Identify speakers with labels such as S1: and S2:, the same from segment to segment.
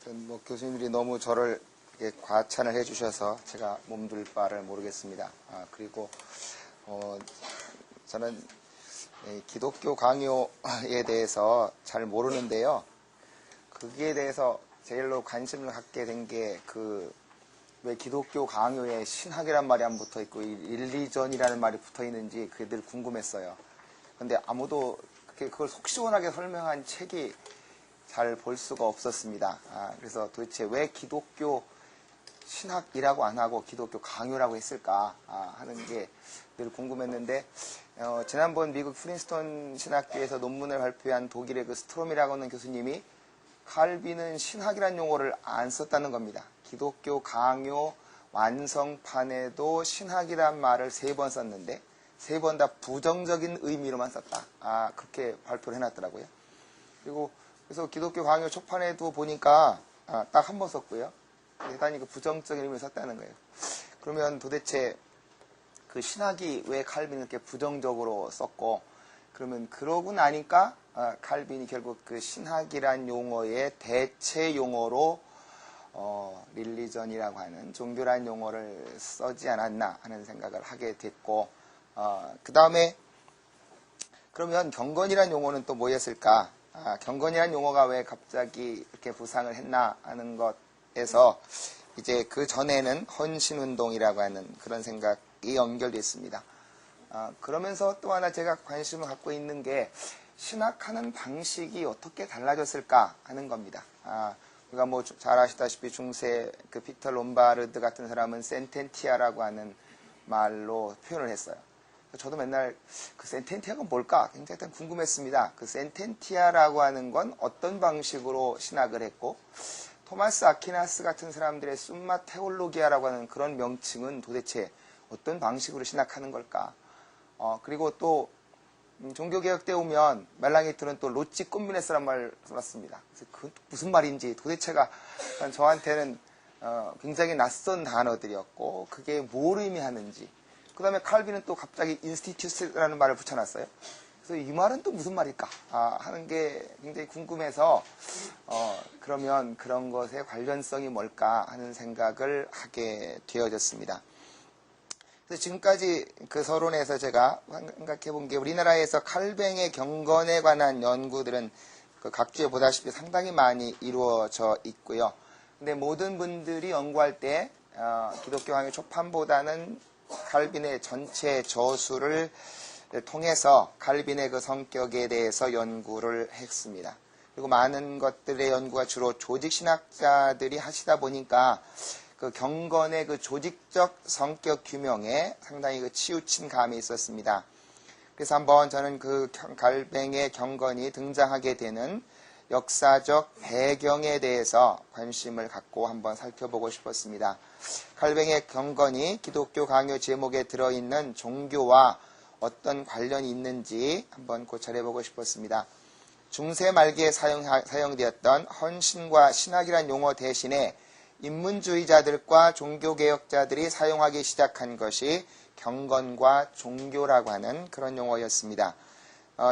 S1: 뭐 교수님들이 너무 저를 이렇게 과찬을 해주셔서 제가 몸둘 바를 모르겠습니다. 그리고 저는 기독교 강요에 대해서 잘 모르는데요. 거기에 대해서 제일로 관심을 갖게 된 게 왜 기독교 강요에 신학이란 말이 안 붙어 있고 릴리전이라는 말이 붙어 있는지 그게 늘 궁금했어요. 근데 아무도 그걸 속 시원하게 설명한 책이 잘 볼 수가 없었습니다. 그래서 도대체 왜 기독교 신학이라고 안 하고 기독교 강요라고 했을까 하는 게 늘 궁금했는데 지난번 미국 프린스턴 신학교에서 논문을 발표한 독일의 그 스트롬이라고 하는 교수님이 칼빈은 신학이라는 용어를 안 썼다는 겁니다. 기독교 강요 완성판에도 신학이란 말을 3번 썼는데 3번 다 부정적인 의미로만 썼다. 그렇게 발표를 해놨더라고요. 그래서 기독교 강요 초판에도 보니까 딱 한 번 썼고요. 대단히 그 부정적인 의미를 썼다는 거예요. 그러면 도대체 그 신학이 왜 칼빈을 이렇게 부정적으로 썼고, 그러면 그러고 나니까 칼빈이 결국 그 신학이란 용어의 대체 용어로 릴리전이라고 하는 종교란 용어를 쓰지 않았나 하는 생각을 하게 됐고, 그 다음에 그러면 경건이란 용어는 또 뭐였을까? 경건이란 용어가 왜 갑자기 이렇게 부상을 했나 하는 것에서 이제 그 전에는 헌신운동이라고 하는 그런 생각이 연결되어 있습니다. 그러면서 또 하나 제가 관심을 갖고 있는 게 신학하는 방식이 어떻게 달라졌을까 하는 겁니다. 우리가 뭐 잘 아시다시피 중세 그 피터 롬바르드 같은 사람은 센텐티아라고 하는 말로 표현을 했어요. 저도 맨날 그 센텐티아가 뭘까 굉장히 궁금했습니다. 그 센텐티아라고 하는 건 어떤 방식으로 신학을 했고, 토마스 아퀴나스 같은 사람들의 숨마 테올로기아라고 하는 그런 명칭은 도대체 어떤 방식으로 신학하는 걸까? 그리고 또 종교개혁 때 오면 멜랑이트는 또 로치 꼼비네스란 말을 써놨습니다. 그래서 그건 또 무슨 말인지 도대체가 저한테는 굉장히 낯선 단어들이었고, 그게 뭘 의미하는지. 그 다음에 칼빈은 또 갑자기 인스티튜스라는 말을 붙여놨어요. 그래서 이 말은 또 무슨 말일까 하는 게 굉장히 궁금해서 그러면 그런 것의 관련성이 뭘까 하는 생각을 하게 되어졌습니다. 그래서 지금까지 그 서론에서 제가 생각해 본 게 우리나라에서 칼뱅의 경건에 관한 연구들은 그 각주에 보다시피 상당히 많이 이루어져 있고요. 근데 모든 분들이 연구할 때 기독교 강요 초판보다는 칼빈의 전체 저수를 통해서 칼빈의 그 성격에 대해서 연구를 했습니다. 그리고 많은 것들의 연구가 주로 조직신학자들이 하시다 보니까 그 경건의 그 조직적 성격 규명에 상당히 그 치우친 감이 있었습니다. 그래서 한번 저는 그 칼뱅의 경건이 등장하게 되는 역사적 배경에 대해서 관심을 갖고 한번 살펴보고 싶었습니다. 칼뱅의 경건이 기독교 강요 제목에 들어있는 종교와 어떤 관련이 있는지 한번 고찰해보고 싶었습니다. 중세 말기에 사용되었던 헌신과 신학이란 용어 대신에 인문주의자들과 종교개혁자들이 사용하기 시작한 것이 경건과 종교라고 하는 그런 용어였습니다.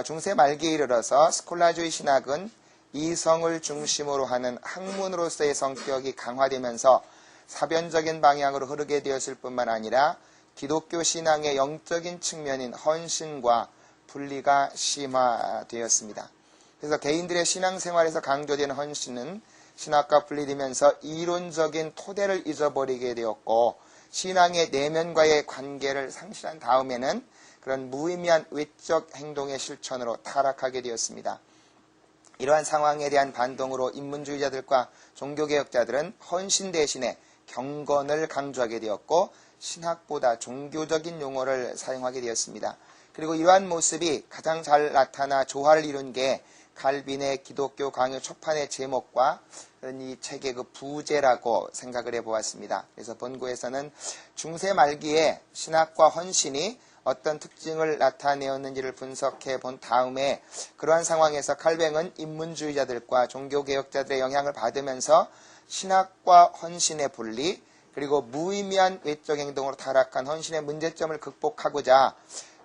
S1: 중세 말기에 이르러서 스콜라주의 신학은 이성을 중심으로 하는 학문으로서의 성격이 강화되면서 사변적인 방향으로 흐르게 되었을 뿐만 아니라 기독교 신앙의 영적인 측면인 헌신과 분리가 심화되었습니다. 그래서 개인들의 신앙생활에서 강조되는 헌신은 신학과 분리되면서 이론적인 토대를 잊어버리게 되었고, 신앙의 내면과의 관계를 상실한 다음에는 그런 무의미한 외적 행동의 실천으로 타락하게 되었습니다. 이러한 상황에 대한 반동으로 인문주의자들과 종교개혁자들은 헌신 대신에 경건을 강조하게 되었고, 신학보다 종교적인 용어를 사용하게 되었습니다. 그리고 이러한 모습이 가장 잘 나타나 조화를 이룬 게 칼빈의 기독교 강요 초판의 제목과 이 책의 그 부제라고 생각을 해보았습니다. 그래서 본구에서는 중세 말기에 신학과 헌신이 어떤 특징을 나타내었는지를 분석해 본 다음에 그러한 상황에서 칼뱅은 인문주의자들과 종교개혁자들의 영향을 받으면서 신학과 헌신의 분리, 그리고 무의미한 외적 행동으로 타락한 헌신의 문제점을 극복하고자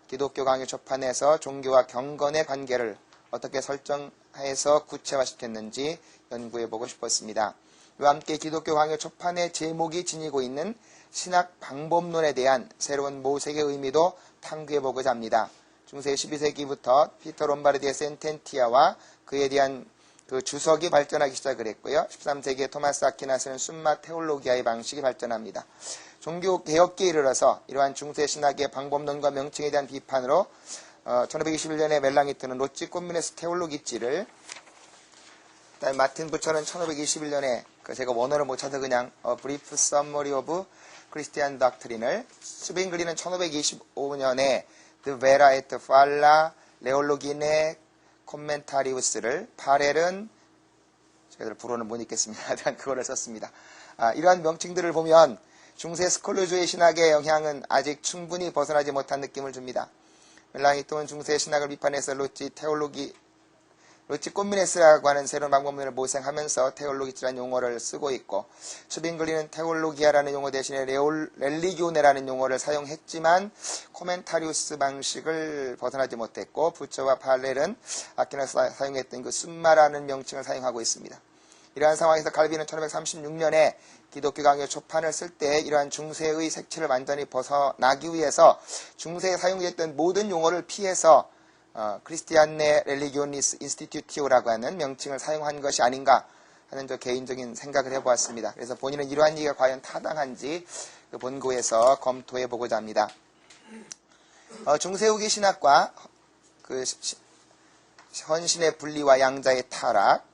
S1: 기독교 강요 초판에서 종교와 경건의 관계를 어떻게 설정할 하에서 구체화시켰는지 연구해보고 싶었습니다. 이와 함께 기독교 강요 초판의 제목이 지니고 있는 신학 방법론에 대한 새로운 모색의 의미도 탐구해보고자 합니다. 중세 12세기부터 피터 롬바르디의 센텐티아와 그에 대한 그 주석이 발전하기 시작을 했고요. 13세기에 토마스 아퀴나스는 숨마 테올로기아의 방식이 발전합니다. 종교개혁기에 이르러서 이러한 중세 신학의 방법론과 명칭에 대한 비판으로 1521년에 멜랑이 뜨는 로치 꼼미네스 테올로기지를, 마틴 부처는 1521년에 제가 원어를 못 찾아 그냥 Brief Summary of Christian Doctrine을, 스빙글리는 1525년에 The Vera et Falla Leologine Commentarius를, 파렐은 제가 불어는 못 읽겠습니다. 그거를 썼습니다. 이러한 명칭들을 보면 중세 스콜르주의 신학의 영향은 아직 충분히 벗어나지 못한 느낌을 줍니다. 멜랑이 또는 중세 신학을 비판해서 로치 꼼미네스라고 하는 새로운 방법론을 모색하면서 테올로기라는 용어를 쓰고 있고, 슈빙글리는 테올로기아라는 용어 대신에 렐리기오네라는 용어를 사용했지만 코멘타리우스 방식을 벗어나지 못했고, 부처와 팔렐은 아퀴나스가 사용했던 그 숨마라는 명칭을 사용하고 있습니다. 이러한 상황에서 갈비는 1536년에 기독교 강요 초판을 쓸 때 이러한 중세의 색채를 완전히 벗어나기 위해서 중세에 사용됐던 모든 용어를 피해서 크리스티안네 렐리기오니스 인스티튜티오라고 하는 명칭을 사용한 것이 아닌가 하는 저 개인적인 생각을 해보았습니다. 그래서 본인은 이러한 얘기가 과연 타당한지 그 본고에서 검토해 보고자 합니다. 중세 후기 신학과 그 헌신의 분리와 양자의 타락,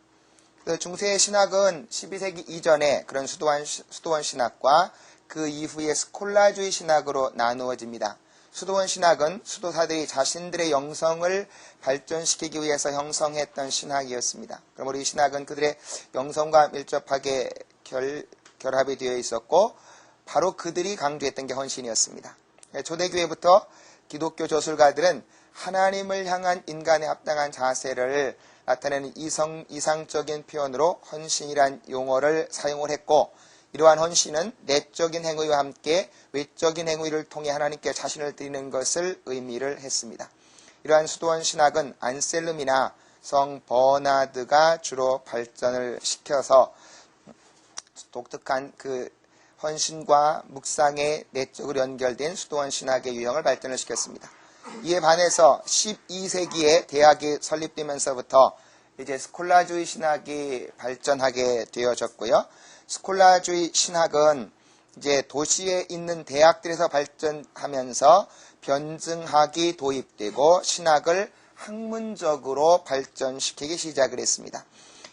S1: 중세의 신학은 12세기 이전에 그런 수도원 신학과 그 이후의 스콜라주의 신학으로 나누어집니다. 수도원 신학은 수도사들이 자신들의 영성을 발전시키기 위해서 형성했던 신학이었습니다. 그럼 우리 신학은 그들의 영성과 밀접하게 결합이 되어 있었고, 바로 그들이 강조했던 게 헌신이었습니다. 초대교회부터 기독교 저술가들은 하나님을 향한 인간의 합당한 자세를 나타내는 이상적인 표현으로 헌신이란 용어를 사용을 했고, 이러한 헌신은 내적인 행위와 함께 외적인 행위를 통해 하나님께 자신을 드리는 것을 의미를 했습니다. 이러한 수도원 신학은 안셀름이나 성 버나드가 주로 발전을 시켜서 독특한 그 헌신과 묵상에 내적으로 연결된 수도원 신학의 유형을 발전을 시켰습니다. 이에 반해서 12세기에 대학이 설립되면서부터 이제 스콜라주의 신학이 발전하게 되어졌고요. 스콜라주의 신학은 이제 도시에 있는 대학들에서 발전하면서 변증학이 도입되고 신학을 학문적으로 발전시키기 시작을 했습니다.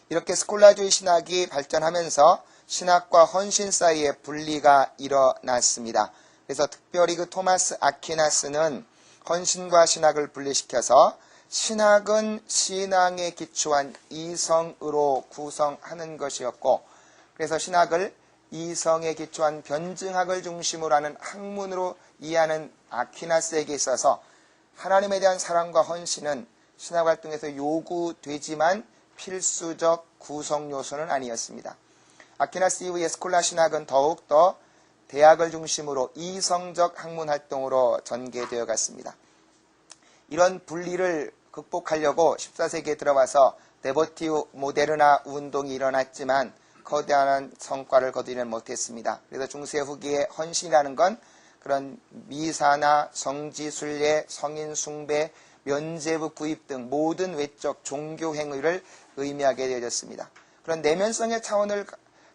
S1: 이렇게 스콜라주의 신학이 발전하면서 신학과 헌신 사이에 분리가 일어났습니다. 그래서 특별히 그 토마스 아퀴나스는 헌신과 신학을 분리시켜서 신학은 신앙에 기초한 이성으로 구성하는 것이었고, 그래서 신학을 이성에 기초한 변증학을 중심으로 하는 학문으로 이해하는 아퀴나스에게 있어서 하나님에 대한 사랑과 헌신은 신학활동에서 요구되지만 필수적 구성 요소는 아니었습니다. 아퀴나스 이후의 스콜라 신학은 더욱더 대학을 중심으로 이성적 학문활동으로 전개되어 갔습니다. 이런 분리를 극복하려고 14세기에 들어와서 데보티우 모데르나 운동이 일어났지만 거대한 성과를 거두지는 못했습니다. 그래서 중세 후기의 헌신이라는 건 그런 미사나 성지순례, 성인숭배, 면죄부 구입 등 모든 외적 종교 행위를 의미하게 되어졌습니다. 그런 내면성의 차원을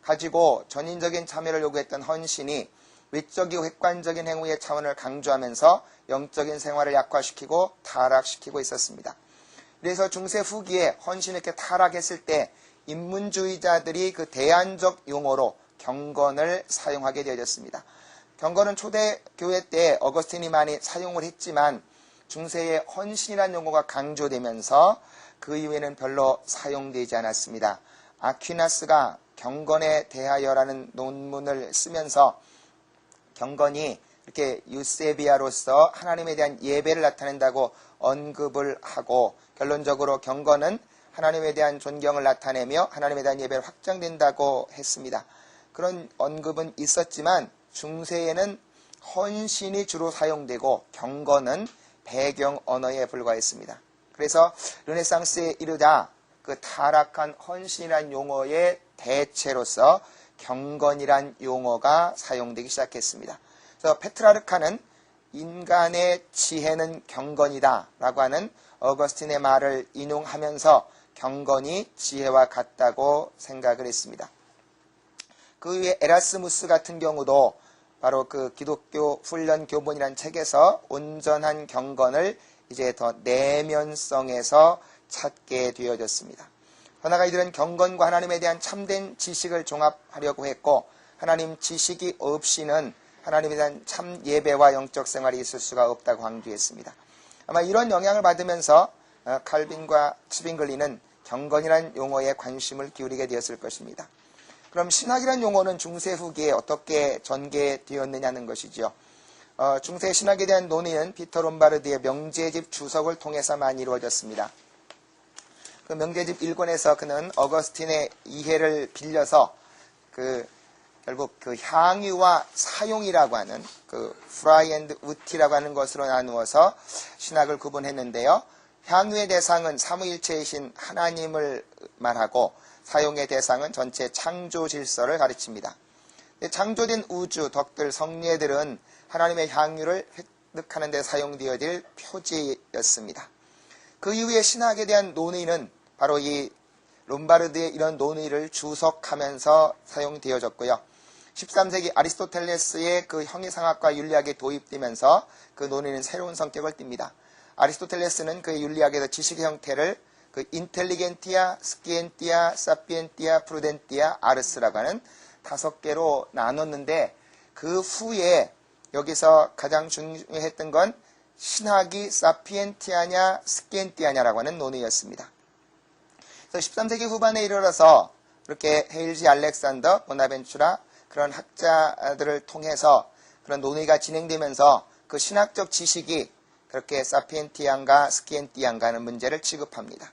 S1: 가지고 전인적인 참여를 요구했던 헌신이 외적이고 객관적인 행위의 차원을 강조하면서 영적인 생활을 약화시키고 타락시키고 있었습니다. 그래서 중세 후기에 헌신이 이렇게 타락했을 때 인문주의자들이 그 대안적 용어로 경건을 사용하게 되어졌습니다. 경건은 초대교회 때 어거스틴이 많이 사용을 했지만 중세의 헌신이라는 용어가 강조되면서 그 이후에는 별로 사용되지 않았습니다. 아퀴나스가 경건에 대하여라는 논문을 쓰면서 경건이 이렇게 유세비아로서 하나님에 대한 예배를 나타낸다고 언급을 하고, 결론적으로 경건은 하나님에 대한 존경을 나타내며 하나님에 대한 예배를 확장된다고 했습니다. 그런 언급은 있었지만 중세에는 헌신이 주로 사용되고 경건은 배경 언어에 불과했습니다. 그래서 르네상스에 이르자 그 타락한 헌신이란 용어의 대체로서 경건이란 용어가 사용되기 시작했습니다. 그래서 페트라르카는 인간의 지혜는 경건이다 라고 하는 어거스틴의 말을 인용하면서 경건이 지혜와 같다고 생각을 했습니다. 그 위에 에라스무스 같은 경우도 바로 그 기독교 훈련 교본이라는 책에서 온전한 경건을 이제 더 내면성에서 찾게 되어졌습니다. 그러나 이들은 경건과 하나님에 대한 참된 지식을 종합하려고 했고 하나님 지식이 없이는 하나님에 대한 참 예배와 영적 생활이 있을 수가 없다고 강조했습니다. 아마 이런 영향을 받으면서 칼빈과 츠빙글리는 경건이라는 용어에 관심을 기울이게 되었을 것입니다. 그럼 신학이라는 용어는 중세 후기에 어떻게 전개되었느냐는 것이죠. 중세 신학에 대한 논의는 피터 롬바르드의 명제집 주석을 통해서 많이 이루어졌습니다. 그 명제집 1권에서 그는 어거스틴의 이해를 빌려서 결국 그 향유와 사용이라고 하는 그 프라이 앤드 우티라고 하는 것으로 나누어서 신학을 구분했는데요. 향유의 대상은 삼위일체이신 하나님을 말하고 사용의 대상은 전체 창조 질서를 가르칩니다. 창조된 우주, 덕들, 성례들은 하나님의 향유를 획득하는 데 사용되어질 표지였습니다. 그 이후에 신학에 대한 논의는 바로 이 롬바르드의 이런 논의를 주석하면서 사용되어졌고요. 13세기 아리스토텔레스의 그 형이상학과 윤리학이 도입되면서 그 논의는 새로운 성격을 띱니다. 아리스토텔레스는 그 윤리학에서 지식의 형태를 그 인텔리겐티아, 스키엔티아, 사피엔티아, 프루덴티아, 아르스라고 하는 5개로 나눴는데 그 후에 여기서 가장 중요했던 건 신학이 사피엔티아냐 스키엔티아냐라고 하는 논의였습니다. 그래서 13세기 후반에 이르러서 이렇게 헤일지 알렉산더, 보나벤추라 그런 학자들을 통해서 그런 논의가 진행되면서 그 신학적 지식이 그렇게 사피엔티안가 스키엔티안가 하는 문제를 취급합니다.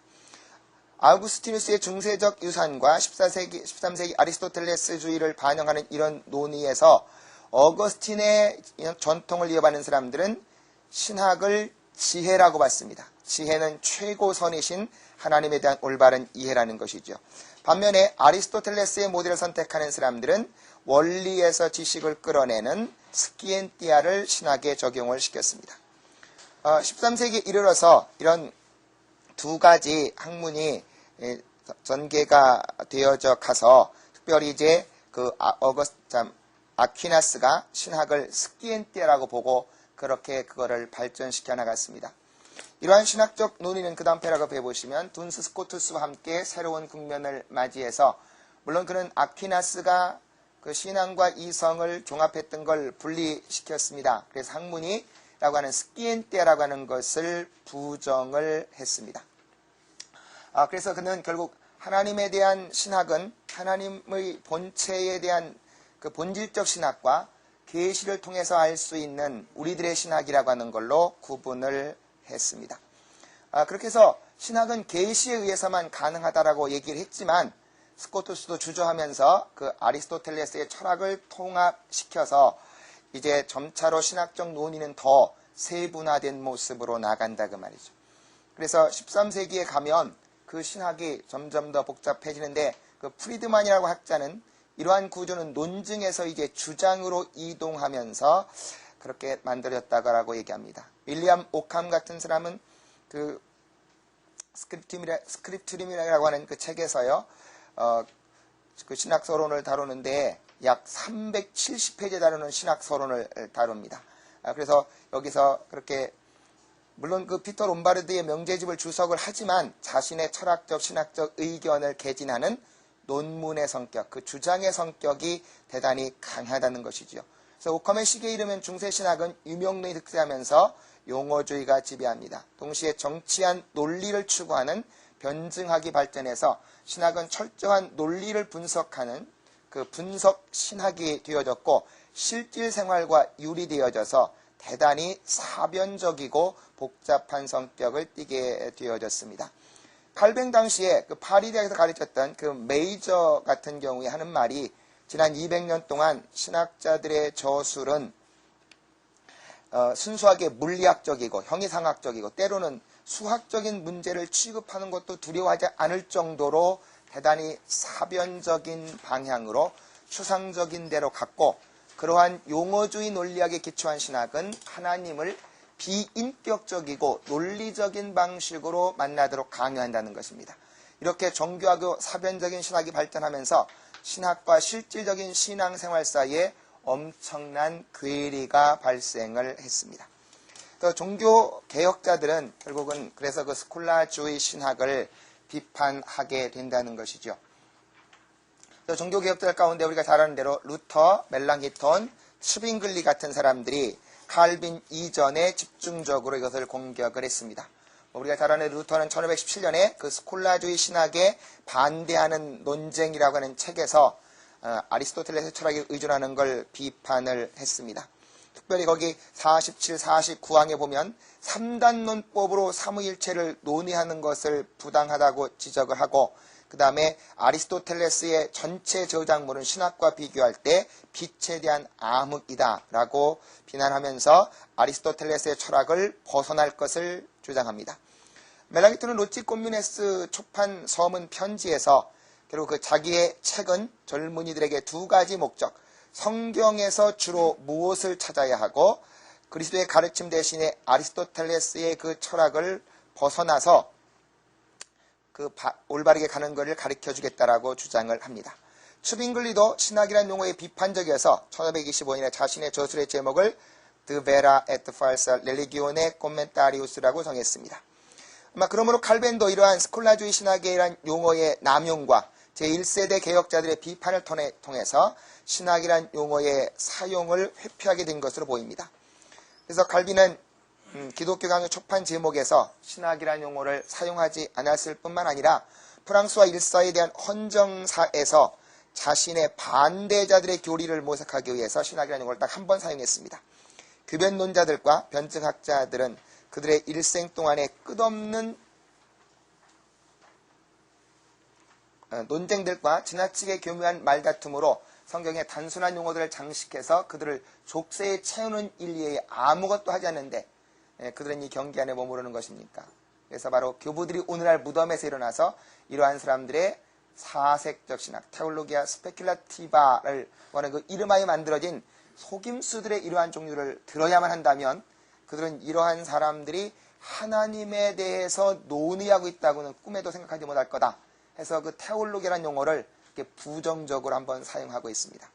S1: 아우구스티누스의 중세적 유산과 13세기 아리스토텔레스주의를 반영하는 이런 논의에서 어거스틴의 전통을 이어받는 사람들은 신학을 지혜라고 봤습니다. 지혜는 최고선이신 하나님에 대한 올바른 이해라는 것이죠. 반면에 아리스토텔레스의 모델을 선택하는 사람들은 원리에서 지식을 끌어내는 스키엔티아를 신학에 적용을 시켰습니다. 13세기에 이르러서 이런 두 가지 학문이 전개가 되어져 가서 특별히 이제 그 아퀴나스가 신학을 스키엔티아라고 보고 그렇게 그거를 발전시켜 나갔습니다. 이러한 신학적 논의는 그 다음 패러그래프에 보시면 둔스 스코투스와 함께 새로운 국면을 맞이해서 물론 그는 아퀴나스가 그 신앙과 이성을 종합했던 걸 분리시켰습니다. 그래서 학문이라고 하는 스키엔티아라고 하는 것을 부정을 했습니다. 그래서 그는 결국 하나님에 대한 신학은 하나님의 본체에 대한 그 본질적 신학과 계시를 통해서 알 수 있는 우리들의 신학이라고 하는 걸로 구분을 했습니다. 그렇게 해서 신학은 계시에 의해서만 가능하다라고 얘기를 했지만 스코투스도 주저하면서 그 아리스토텔레스의 철학을 통합시켜서 이제 점차로 신학적 논의는 더 세분화된 모습으로 나간다 그 말이죠. 그래서 13세기에 가면 그 신학이 점점 더 복잡해지는데 그 프리드만이라고 학자는 이러한 구조는 논증에서 이제 주장으로 이동하면서 그렇게 만들어졌다고 얘기합니다. 윌리엄 오캄 같은 사람은 그 스크립트림이라고 하는 그 책에서요, 그 신학서론을 다루는데 약 370페이지 다루는 신학서론을 다룹니다. 그래서 여기서 그렇게 물론 그 피터 롬바르드의 명제집을 주석을 하지만 자신의 철학적 신학적 의견을 개진하는 논문의 성격, 그 주장의 성격이 대단히 강하다는 것이죠. 그래서 오컴의 시기에 이르면 중세신학은 유명론이 득세하면서 용어주의가 지배합니다. 동시에 정치한 논리를 추구하는 변증학이 발전해서 신학은 철저한 논리를 분석하는 그 분석 신학이 되어졌고 실질 생활과 유리되어져서 대단히 사변적이고 복잡한 성격을 띠게 되어졌습니다. 칼뱅 당시에 그 파리 대학에서 가르쳤던 그 메이저 같은 경우에 하는 말이 지난 200년 동안 신학자들의 저술은 순수하게 물리학적이고 형이상학적이고 때로는 수학적인 문제를 취급하는 것도 두려워하지 않을 정도로 대단히 사변적인 방향으로 추상적인 대로 갖고, 그러한 용어주의 논리학에 기초한 신학은 하나님을 비인격적이고 논리적인 방식으로 만나도록 강요한다는 것입니다. 이렇게 종교하고 사변적인 신학이 발전하면서 신학과 실질적인 신앙생활 사이에 엄청난 괴리가 발생을 했습니다. 종교 개혁자들은 결국은 그래서 그 스콜라주의 신학을 비판하게 된다는 것이죠. 종교 개혁자들 가운데 우리가 잘 아는 대로 루터, 멜랑히톤, 츠빙글리 같은 사람들이 칼빈 이전에 집중적으로 이것을 공격을 했습니다. 우리가 잘 아는 루터는 1517년에 그 스콜라주의 신학에 반대하는 논쟁이라고 하는 책에서 아리스토텔레스의 철학에 의존하는 걸 비판을 했습니다. 특별히 거기 47, 49항에 보면 3단론법으로 삼위일체를 논의하는 것을 부당하다고 지적을 하고, 그 다음에 아리스토텔레스의 전체 저작물은 신학과 비교할 때 빛에 대한 암흑이다 라고 비난하면서 아리스토텔레스의 철학을 벗어날 것을 주장합니다. 멜랑히톤은 로치 콤뮤네스 초판 서문 편지에서 결국 그 자기의 책은 젊은이들에게 두 가지 목적, 성경에서 주로 무엇을 찾아야 하고 그리스도의 가르침 대신에 아리스토텔레스의 그 철학을 벗어나서 그 올바르게 가는 것을 가르쳐 주겠다라고 주장을 합니다. 츠빙글리도 신학이라는 용어에 비판적이어서 1525년에 자신의 저술의 제목을 De vera et falsa religione commentarius라고 정했습니다. 그러므로 칼벤도 이러한 스콜라주의 신학에 이러한 용어의 남용과 제1세대 개혁자들의 비판을 통해서 신학이란 용어의 사용을 회피하게 된 것으로 보입니다. 그래서 칼빈은 기독교 강요 초판 제목에서 신학이란 용어를 사용하지 않았을 뿐만 아니라 프랑스와 일사에 대한 헌정사에서 자신의 반대자들의 교리를 모색하기 위해서 신학이라는 용어를 딱 한 번 사용했습니다. 교변론자들과 변증학자들은 그들의 일생 동안에 끝없는 논쟁들과 지나치게 교묘한 말다툼으로 성경의 단순한 용어들을 장식해서 그들을 족쇄에 채우는 일에 아무것도 하지 않는데 그들은 이 경기 안에 머무르는 것입니까? 그래서 바로 교부들이 오늘날 무덤에서 일어나서 이러한 사람들의 사색적 신학, 테올로기아 스페큘라티바를 하는 그 이름하에 만들어진 속임수들의 이러한 종류를 들어야만 한다면 그들은 이러한 사람들이 하나님에 대해서 논의하고 있다고는 꿈에도 생각하지 못할 거다 해서 그 테올로기라는 용어를 이렇게 부정적으로 한번 사용하고 있습니다.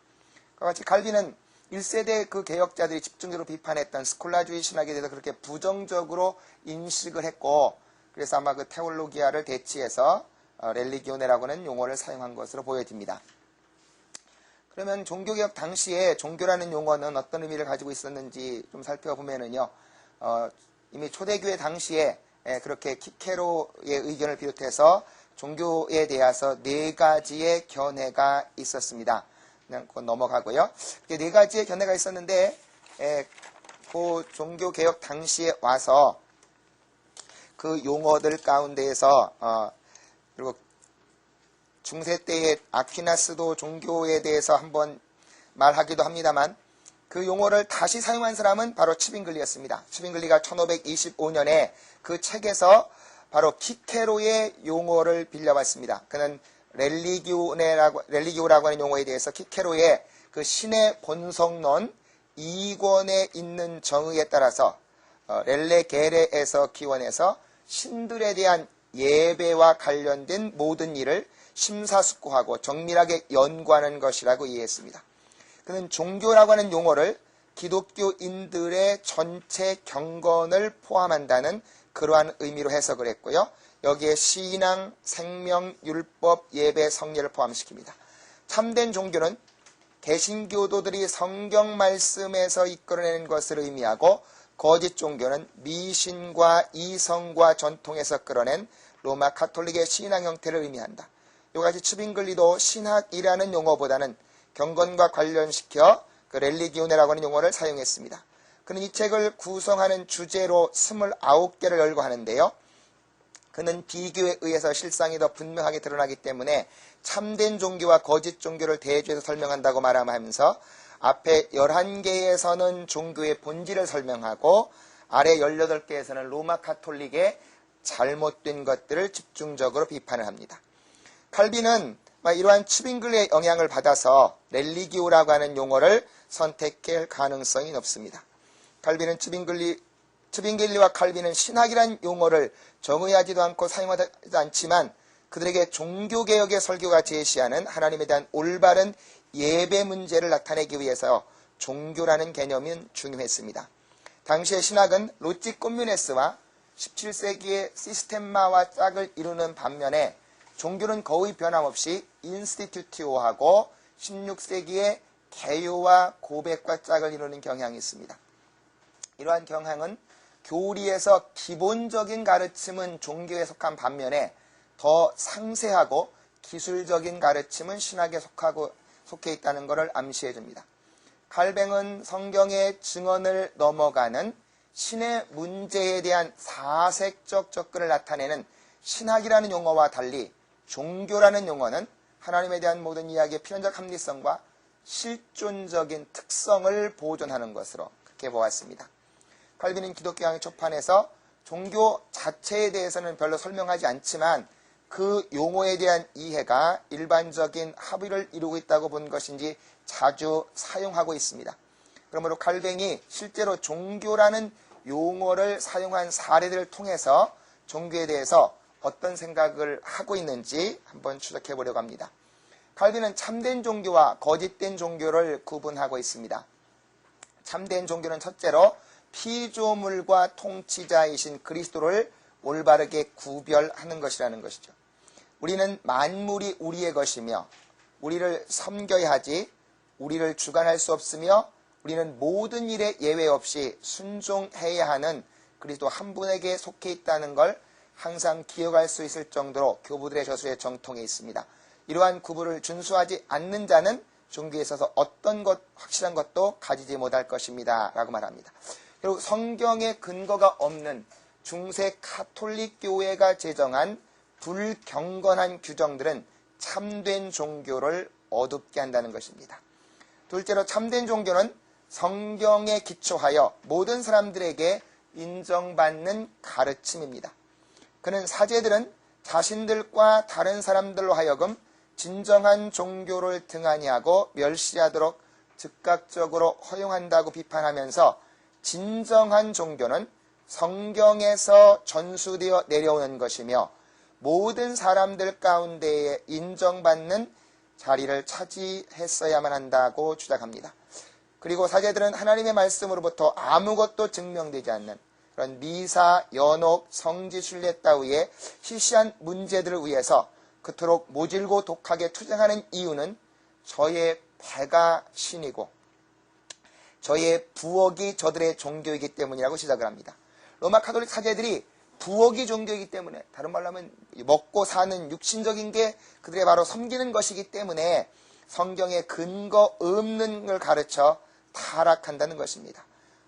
S1: 그와 같이 칼빈은 1세대 그 개혁자들이 집중적으로 비판했던 스콜라주의 신학에 대해서 그렇게 부정적으로 인식을 했고, 그래서 아마 그 테올로기아를 대치해서 렐리기오네라고 하는 용어를 사용한 것으로 보여집니다. 그러면 종교개혁 당시에 종교라는 용어는 어떤 의미를 가지고 있었는지 좀 살펴보면은요, 이미 초대교회 당시에 그렇게 키케로의 의견을 비롯해서 종교에 대해서 4가지의 견해가 있었습니다. 그냥 그건 넘어가고요. 이렇게 4가지의 견해가 있었는데, 그 종교개혁 당시에 와서 그 용어들 가운데에서, 그리고 중세 때의 아퀴나스도 종교에 대해서 한번 말하기도 합니다만, 그 용어를 다시 사용한 사람은 바로 츠빙글리였습니다. 츠빙글리가 1525년에 그 책에서 바로 키케로의 용어를 빌려봤습니다. 그는 렐리기오라고 하는 용어에 대해서 키케로의 그 신의 본성론 2권에 있는 정의에 따라서 렐레게레에서 기원해서 신들에 대한 예배와 관련된 모든 일을 심사숙고하고 정밀하게 연구하는 것이라고 이해했습니다. 그는 종교라고 하는 용어를 기독교인들의 전체 경건을 포함한다는 그러한 의미로 해석을 했고요. 여기에 신앙, 생명, 율법, 예배, 성례를 포함시킵니다. 참된 종교는 개신교도들이 성경 말씀에서 이끌어내는 것을 의미하고, 거짓 종교는 미신과 이성과 전통에서 끌어낸 로마 카톨릭의 신앙 형태를 의미한다. 이같이 츠빙글리도 신학이라는 용어보다는 경건과 관련시켜 그 렐리기오네라고 하는 용어를 사용했습니다. 그는 이 책을 구성하는 주제로 29개를 열거하는데요. 그는 비교에 의해서 실상이 더 분명하게 드러나기 때문에 참된 종교와 거짓 종교를 대조해서 설명한다고 말하면서 앞에 11개에서는 종교의 본질을 설명하고 아래 18개에서는 로마 카톨릭의 잘못된 것들을 집중적으로 비판을 합니다. 칼빈은 이러한 츠빙글리의 영향을 받아서 렐리기오라고 하는 용어를 선택할 가능성이 높습니다. 칼빈은 츠빙글리와 칼빈은 신학이란 용어를 정의하지도 않고 사용하지 않지만 그들에게 종교개혁의 설교가 제시하는 하나님에 대한 올바른 예배 문제를 나타내기 위해서 종교라는 개념은 중요했습니다. 당시의 신학은 로찌 꼼뮤네스와 17세기의 시스템마와 짝을 이루는 반면에 종교는 거의 변함없이 인스티튜티오하고 16세기의 개요와 고백과 짝을 이루는 경향이 있습니다. 이러한 경향은 교리에서 기본적인 가르침은 종교에 속한 반면에 더 상세하고 기술적인 가르침은 신학에 속해 있다는 것을 암시해 줍니다. 칼뱅은 성경의 증언을 넘어가는 신의 문제에 대한 사색적 접근을 나타내는 신학이라는 용어와 달리 종교라는 용어는 하나님에 대한 모든 이야기의 필연적 합리성과 실존적인 특성을 보존하는 것으로 그렇게 보았습니다. 칼빈은 기독교의 초판에서 종교 자체에 대해서는 별로 설명하지 않지만 그 용어에 대한 이해가 일반적인 합의를 이루고 있다고 본 것인지 자주 사용하고 있습니다. 그러므로 칼뱅이 실제로 종교라는 용어를 사용한 사례들을 통해서 종교에 대해서 어떤 생각을 하고 있는지 한번 추적해 보려고 합니다. 칼빈은 참된 종교와 거짓된 종교를 구분하고 있습니다. 참된 종교는 첫째로 피조물과 통치자이신 그리스도를 올바르게 구별하는 것이라는 것이죠. 우리는 만물이 우리의 것이며 우리를 섬겨야 하지 우리를 주관할 수 없으며 우리는 모든 일에 예외 없이 순종해야 하는 그리스도 한 분에게 속해 있다는 걸 항상 기억할 수 있을 정도로 교부들의 저수에 정통해 있습니다. 이러한 구분을 준수하지 않는 자는 종교에 있어서 어떤 것 확실한 것도 가지지 못할 것입니다 라고 말합니다. 그리고 성경에 근거가 없는 중세 카톨릭 교회가 제정한 불경건한 규정들은 참된 종교를 어둡게 한다는 것입니다. 둘째로 참된 종교는 성경에 기초하여 모든 사람들에게 인정받는 가르침입니다. 그는 사제들은 자신들과 다른 사람들로 하여금 진정한 종교를 등한히 하고 멸시하도록 즉각적으로 허용한다고 비판하면서 진정한 종교는 성경에서 전수되어 내려오는 것이며 모든 사람들 가운데에 인정받는 자리를 차지했어야만 한다고 주장합니다. 그리고 사제들은 하나님의 말씀으로부터 아무것도 증명되지 않는 그런 미사, 연옥, 성지 순례 따위의 시시한 문제들을 위해서 그토록 모질고 독하게 투쟁하는 이유는 저의 배가 신이고 저의 부엌이 저들의 종교이기 때문이라고 시작을 합니다. 로마 카톨릭 사제들이 부엌이 종교이기 때문에, 다른 말로 하면 먹고 사는 육신적인 게 그들의 바로 섬기는 것이기 때문에 성경에 근거 없는 걸 가르쳐 타락한다는 것입니다.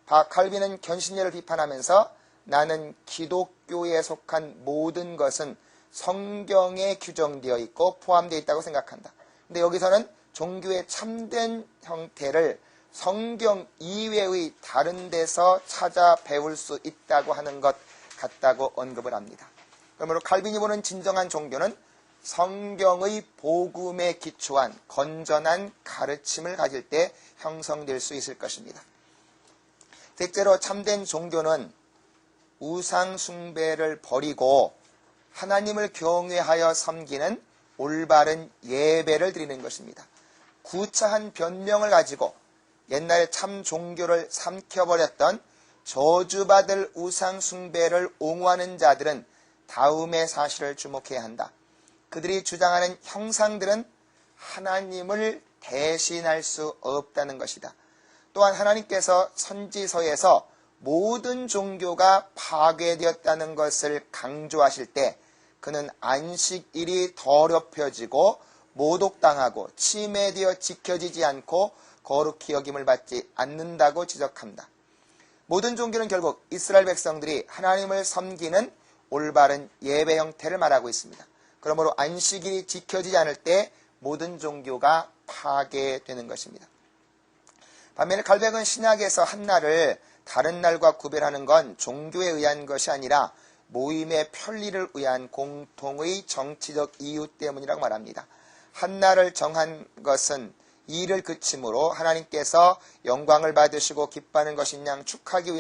S1: 칼빈은 견신례를 비판하면서 나는 기독교에 속한 모든 것은 성경에 규정되어 있고 포함되어 있다고 생각한다. 근데 여기서는 종교의 참된 형태를 성경 이외의 다른 데서 찾아 배울 수 있다고 하는 것 같다고 언급을 합니다. 그러므로 칼빈이 보는 진정한 종교는 성경의 복음에 기초한 건전한 가르침을 가질 때 형성될 수 있을 것입니다. 셋째로 참된 종교는 우상 숭배를 버리고 하나님을 경외하여 섬기는 올바른 예배를 드리는 것입니다. 구차한 변명을 가지고 옛날에 참 종교를 삼켜버렸던 저주받을 우상 숭배를 옹호하는 자들은 다음의 사실을 주목해야 한다. 그들이 주장하는 형상들은 하나님을 대신할 수 없다는 것이다. 또한 하나님께서 선지서에서 모든 종교가 파괴되었다는 것을 강조하실 때 그는 안식일이 더럽혀지고 모독당하고 침해되어 지켜지지 않고 거룩히 여김을 받지 않는다고 지적합니다. 모든 종교는 결국 이스라엘 백성들이 하나님을 섬기는 올바른 예배 형태를 말하고 있습니다. 그러므로 안식일이 지켜지지 않을 때 모든 종교가 파괴되는 것입니다. 반면에 칼뱅은 신약에서 한 날을 다른 날과 구별하는 건 종교에 의한 것이 아니라 모임의 편리를 위한 공통의 정치적 이유 때문이라고 말합니다. 한날을 정한 것은 이 일을 그침으로 하나님께서 영광을 받으시고 기뻐하는 것인 양 축하하기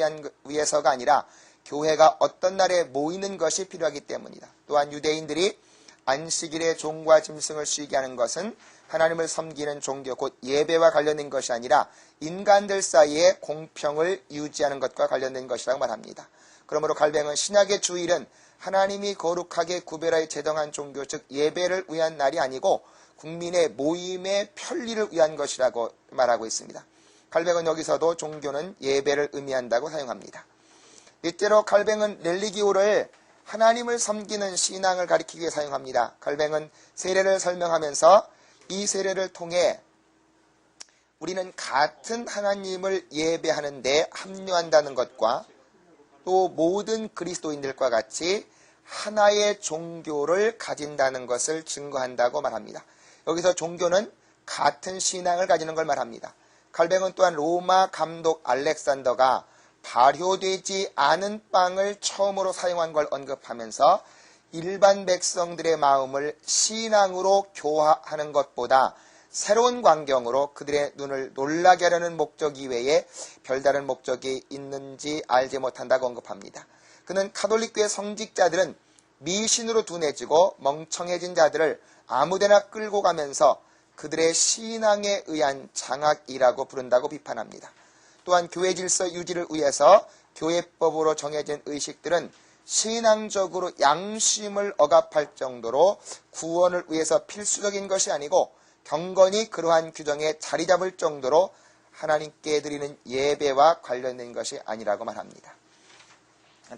S1: 위해서가 아니라 교회가 어떤 날에 모이는 것이 필요하기 때문이다. 또한 유대인들이 안식일에 종과 짐승을 쉬게 하는 것은 하나님을 섬기는 종교 곧 예배와 관련된 것이 아니라 인간들 사이에 공평을 유지하는 것과 관련된 것이라고 말합니다. 그러므로 갈뱅은 신약의 주일은 하나님이 거룩하게 구별하여 제정한 종교 즉 예배를 위한 날이 아니고 국민의 모임의 편리를 위한 것이라고 말하고 있습니다. 갈뱅은 여기서도 종교는 예배를 의미한다고 사용합니다. 이때로 갈뱅은 렐리기오를 하나님을 섬기는 신앙을 가리키기 위해 사용합니다. 갈뱅은 세례를 설명하면서 이 세례를 통해 우리는 같은 하나님을 예배하는 데 합류한다는 것과 또 모든 그리스도인들과 같이 하나의 종교를 가진다는 것을 증거한다고 말합니다. 여기서 종교는 같은 신앙을 가지는 걸 말합니다. 갈뱅은 또한 로마 감독 알렉산더가 발효되지 않은 빵을 처음으로 사용한 걸 언급하면서 일반 백성들의 마음을 신앙으로 교화하는 것보다 새로운 광경으로 그들의 눈을 놀라게 하려는 목적 이외에 별다른 목적이 있는지 알지 못한다고 언급합니다. 그는 가톨릭교회 성직자들은 미신으로 둔해지고 멍청해진 자들을 아무데나 끌고 가면서 그들의 신앙에 의한 장악이라고 부른다고 비판합니다. 또한 교회 질서 유지를 위해서 교회법으로 정해진 의식들은 신앙적으로 양심을 억압할 정도로 구원을 위해서 필수적인 것이 아니고 경건이 그러한 규정에 자리 잡을 정도로 하나님께 드리는 예배와 관련된 것이 아니라고 말합니다.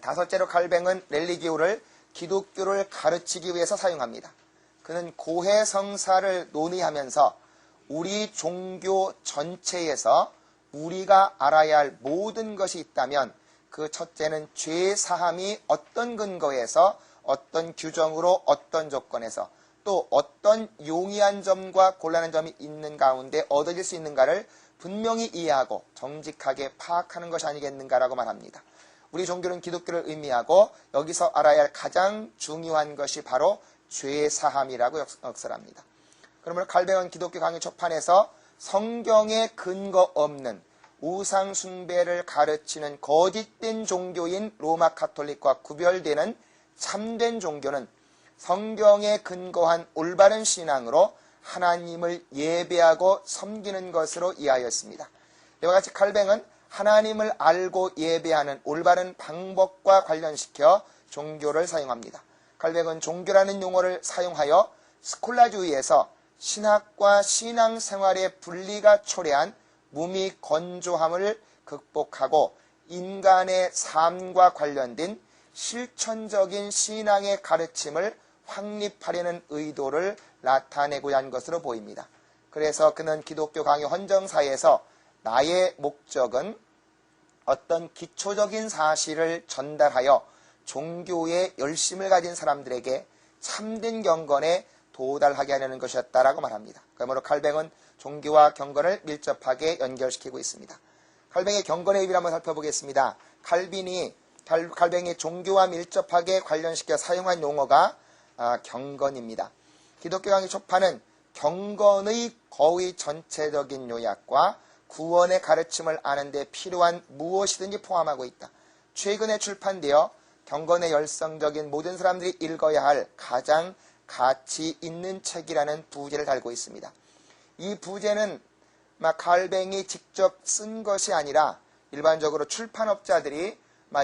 S1: 다섯째로 갈뱅은 렐리기오를 기독교를 가르치기 위해서 사용합니다. 그는 고해 성사를 논의하면서 우리 종교 전체에서 우리가 알아야 할 모든 것이 있다면 그 첫째는 죄 사함이 어떤 근거에서 어떤 규정으로 어떤 조건에서 또 어떤 용이한 점과 곤란한 점이 있는 가운데 얻어질 수 있는가를 분명히 이해하고 정직하게 파악하는 것이 아니겠는가라고 말합니다. 우리 종교는 기독교를 의미하고 여기서 알아야 할 가장 중요한 것이 바로 죄 사함이라고 역설합니다. 그러므로 갈뱅은 기독교 강의 초판에서 성경에 근거 없는 우상 숭배를 가르치는 거짓된 종교인 로마 가톨릭과 구별되는 참된 종교는 성경에 근거한 올바른 신앙으로 하나님을 예배하고 섬기는 것으로 이해하였습니다. 이와 같이 갈뱅은 하나님을 알고 예배하는 올바른 방법과 관련시켜 종교를 사용합니다. 갈뱅은 종교라는 용어를 사용하여 스콜라주의에서 신학과 신앙생활의 분리가 초래한 무미 건조함을 극복하고 인간의 삶과 관련된 실천적인 신앙의 가르침을 확립하려는 의도를 나타내고자 한 것으로 보입니다. 그래서 그는 기독교 강의 헌정사에서 나의 목적은 어떤 기초적인 사실을 전달하여 종교에 열심을 가진 사람들에게 참된 경건에 도달하게 하려는 것이었다라고 말합니다. 그러므로 갈뱅은 종교와 경건을 밀접하게 연결시키고 있습니다. 갈뱅의 경건의 의미를 한번 살펴보겠습니다. 갈뱅이 종교와 밀접하게 관련시켜 사용한 용어가 경건입니다. 기독교 강의 초판은 경건의 거의 전체적인 요약과 구원의 가르침을 아는 데 필요한 무엇이든지 포함하고 있다. 최근에 출판되어 경건의 열성적인 모든 사람들이 읽어야 할 가장 가치 있는 책이라는 부제를 달고 있습니다. 이 부제는 갈뱅이 직접 쓴 것이 아니라 일반적으로 출판업자들이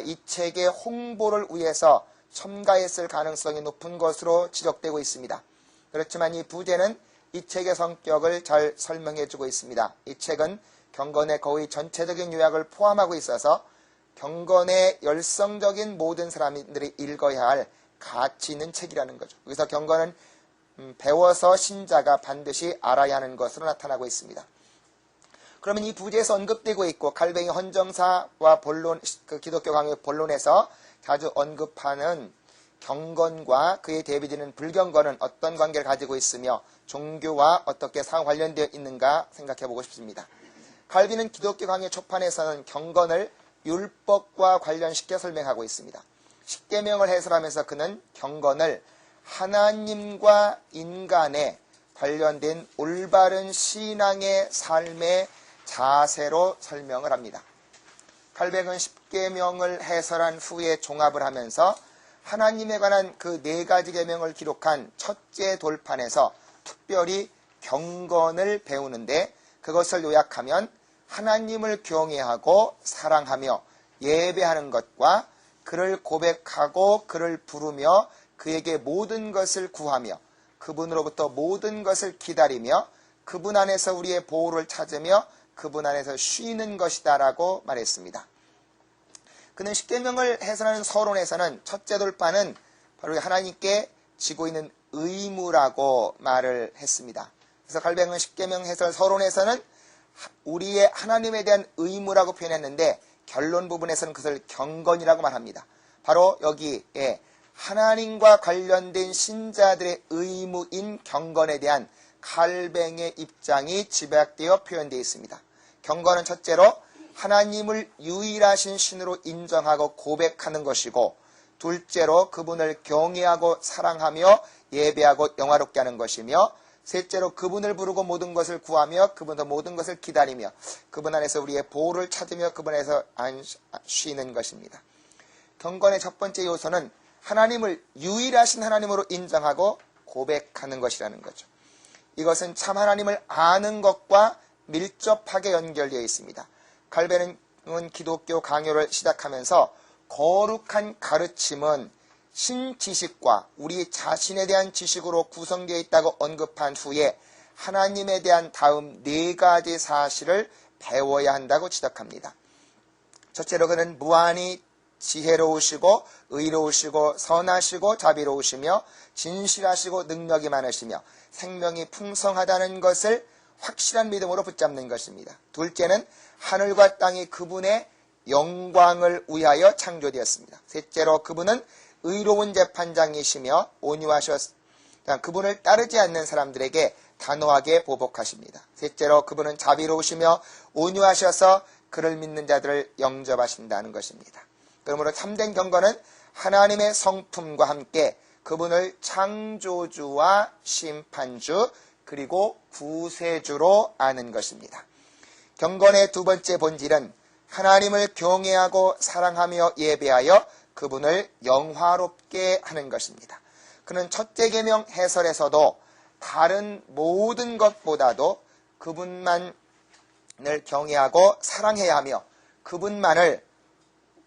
S1: 이 책의 홍보를 위해서 첨가했을 가능성이 높은 것으로 지적되고 있습니다. 그렇지만 이 부제는 이 책의 성격을 잘 설명해주고 있습니다. 이 책은 경건의 거의 전체적인 요약을 포함하고 있어서 경건의 열성적인 모든 사람들이 읽어야 할 가치 있는 책이라는 거죠. 여기서 경건은 배워서 신자가 반드시 알아야 하는 것으로 나타나고 있습니다. 그러면 이 부제에서 언급되고 있고 갈뱅이 헌정사와 본론, 기독교 강의 본론에서 자주 언급하는 경건과 그에 대비되는 불경건은 어떤 관계를 가지고 있으며 종교와 어떻게 상호 관련되어 있는가 생각해 보고 싶습니다. 갈비는 기독교 강의 초판에서는 경건을 율법과 관련시켜 설명하고 있습니다. 십계명을 해설하면서 그는 경건을 하나님과 인간의 관련된 올바른 신앙의 삶의 자세로 설명을 합니다. 칼뱅은 십계명을 해설한 후에 종합을 하면서 하나님에 관한 그 4가지 계명을 기록한 첫째 돌판에서 특별히 경건을 배우는데, 그것을 요약하면 하나님을 경외하고 사랑하며 예배하는 것과 그를 고백하고 그를 부르며 그에게 모든 것을 구하며 그분으로부터 모든 것을 기다리며 그분 안에서 우리의 보호를 찾으며 그분 안에서 쉬는 것이다 라고 말했습니다. 그는 십계명을 해설하는 서론에서는 첫째 돌파는 바로 하나님께 지고 있는 의무라고 말을 했습니다. 그래서 칼뱅은 십계명 해설 서론에서는 우리의 하나님에 대한 의무라고 표현했는데, 결론 부분에서는 그것을 경건이라고 말합니다. 바로 여기에 하나님과 관련된 신자들의 의무인 경건에 대한 칼뱅의 입장이 집약되어 표현되어 있습니다. 경건은 첫째로 하나님을 유일하신 신으로 인정하고 고백하는 것이고, 둘째로 그분을 경외하고 사랑하며 예배하고 영화롭게 하는 것이며, 셋째로 그분을 부르고 모든 것을 구하며 그분의 모든 것을 기다리며 그분 안에서 우리의 보호를 찾으며 그분 안에서 쉬는 것입니다. 경건의 첫 번째 요소는 하나님을 유일하신 하나님으로 인정하고 고백하는 것이라는 거죠. 이것은 참 하나님을 아는 것과 밀접하게 연결되어 있습니다. 칼뱅은 기독교 강요를 시작하면서 거룩한 가르침은 신지식과 우리 자신에 대한 지식으로 구성되어 있다고 언급한 후에 하나님에 대한 다음 4가지 사실을 배워야 한다고 지적합니다. 첫째로 그는 무한히 지혜로우시고 의로우시고 선하시고 자비로우시며 진실하시고 능력이 많으시며 생명이 풍성하다는 것을 확실한 믿음으로 붙잡는 것입니다. 둘째는 하늘과 땅이 그분의 영광을 위하여 창조되었습니다. 셋째로 그분은 의로운 재판장이시며 온유하셔서 그분을 따르지 않는 사람들에게 단호하게 보복하십니다. 셋째로 그분은 자비로우시며 온유하셔서 그를 믿는 자들을 영접하신다는 것입니다. 그러므로 참된 경건은 하나님의 성품과 함께 그분을 창조주와 심판주 그리고 구세주로 아는 것입니다. 경건의 두 번째 본질은 하나님을 경외하고 사랑하며 예배하여 그분을 영화롭게 하는 것입니다. 그는 첫째 계명 해설에서도 다른 모든 것보다도 그분만을 경외하고 사랑해야 하며 그분만을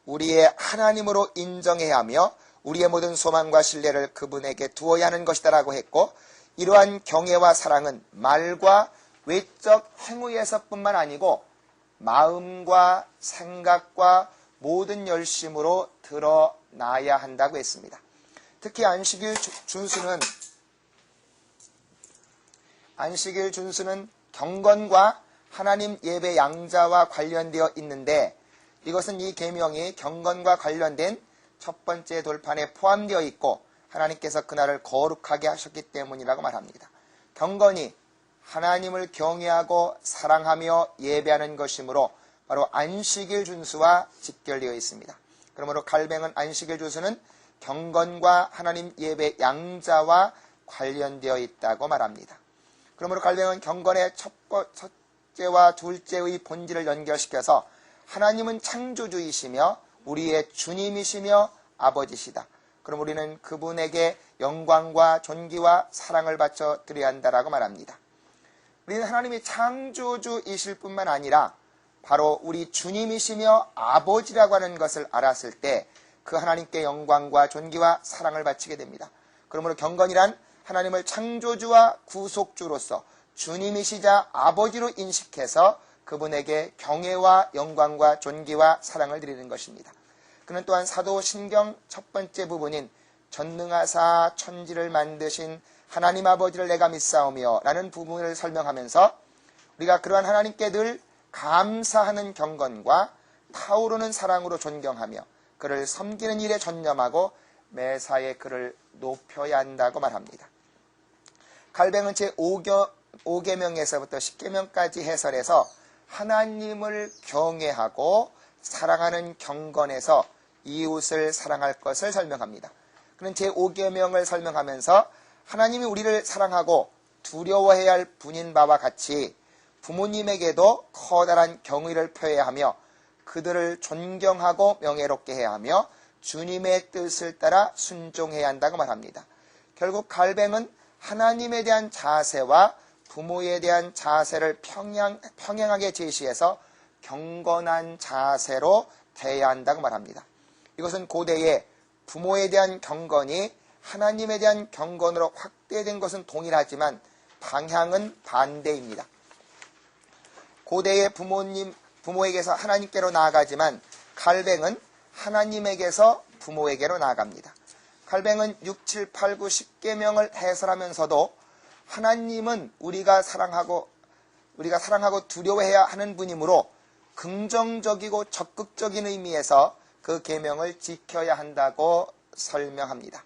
S1: 우리의 하나님으로 인정해야 하며 우리의 모든 소망과 신뢰를 그분에게 두어야 하는 것이다 라고 했고, 이러한 경외와 사랑은 말과 외적 행위에서뿐만 아니고 마음과 생각과 모든 열심으로 드러나야 한다고 했습니다. 특히 안식일 준수는 경건과 하나님 예배 양자와 관련되어 있는데, 이것은 이 계명이 경건과 관련된 첫 번째 돌판에 포함되어 있고 하나님께서 그날을 거룩하게 하셨기 때문이라고 말합니다. 경건이 하나님을 경외하고 사랑하며 예배하는 것이므로 바로 안식일 준수와 직결되어 있습니다. 그러므로 칼뱅은 안식일 준수는 경건과 하나님 예배 양자와 관련되어 있다고 말합니다. 그러므로 칼뱅은 경건의 첫째와 둘째의 본질을 연결시켜서 하나님은 창조주이시며 우리의 주님이시며 아버지시다. 그럼 우리는 그분에게 영광과 존귀와 사랑을 바쳐 드려야 한다라고 말합니다. 우리는 하나님이 창조주이실 뿐만 아니라 바로 우리 주님이시며 아버지라고 하는 것을 알았을 때 그 하나님께 영광과 존귀와 사랑을 바치게 됩니다. 그러므로 경건이란 하나님을 창조주와 구속주로서 주님이시자 아버지로 인식해서 그분에게 경외와 영광과 존귀와 사랑을 드리는 것입니다. 그는 또한 사도신경 첫 번째 부분인 전능하사 천지를 만드신 하나님 아버지를 내가 믿사오며 라는 부분을 설명하면서 우리가 그러한 하나님께 늘 감사하는 경건과 타오르는 사랑으로 존경하며 그를 섬기는 일에 전념하고 매사에 그를 높여야 한다고 말합니다. 칼뱅은 제5계명에서부터 10계명까지 해설해서 하나님을 경외하고 사랑하는 경건에서 이웃을 사랑할 것을 설명합니다. 그는 제5계명을 설명하면서 하나님이 우리를 사랑하고 두려워해야 할 분인 바와 같이 부모님에게도 커다란 경의를 표해야 하며 그들을 존경하고 명예롭게 해야 하며 주님의 뜻을 따라 순종해야 한다고 말합니다. 결국 갈뱅은 하나님에 대한 자세와 부모에 대한 자세를 평행하게 제시해서 경건한 자세로 대해야 한다고 말합니다. 이것은 고대에 부모에 대한 경건이 하나님에 대한 경건으로 확대된 것은 동일하지만 방향은 반대입니다. 고대의 부모에게서 하나님께로 나아가지만 갈뱅은 하나님에게서 부모에게로 나아갑니다. 갈뱅은 6, 7, 8, 9, 10계명을 해설하면서도 하나님은 우리가 사랑하고 두려워해야 하는 분이므로 긍정적이고 적극적인 의미에서 그 계명을 지켜야 한다고 설명합니다.